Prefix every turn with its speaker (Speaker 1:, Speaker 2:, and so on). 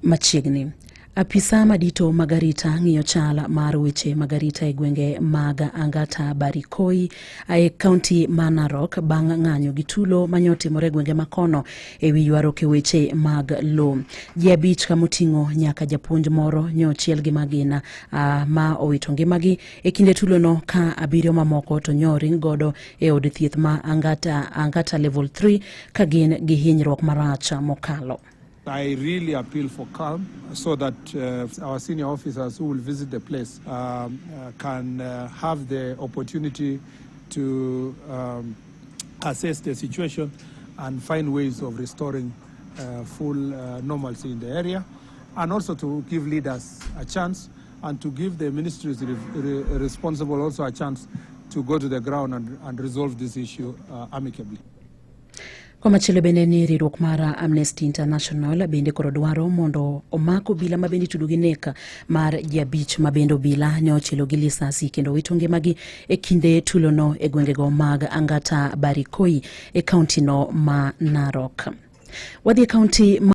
Speaker 1: Machiegni. Apisa madito magarita ng'iyo chal mar weche magarita e gwenge mag Angata Barikoi e kaonti ma Narok bang' ng'anyo gi tulo manyotimore gwenge makono e wi ywaruok e weche mag lo. Ji abich kamoting'o nyaka japuonj moro nyochiel gi magina ma owito ngimagi e kinde tulo no, ka abiriyo mamoko to nyoring godo e od thieth ma Angata level 3 ka gin gi hinyruok marach mokalo.
Speaker 2: I really appeal for calm so that our senior officers who will visit the place can have the opportunity to assess the situation and find ways of restoring full normalcy in the area, and also to give leaders a chance and to give the ministries responsible also a chance to go to the ground and resolve this issue amicably.
Speaker 1: Kwa machielo bende ni riwruok mar Amnesty International bende koro dwaro mondo omak obila ma bende tudo gi nek mar ji abich ma bende obila nyochielo gi lisasi kendo wito ngimagi e kinde tulo no e gwengego mag Angata Barikoi e kaunti no ma Narok. Wadhi kaunti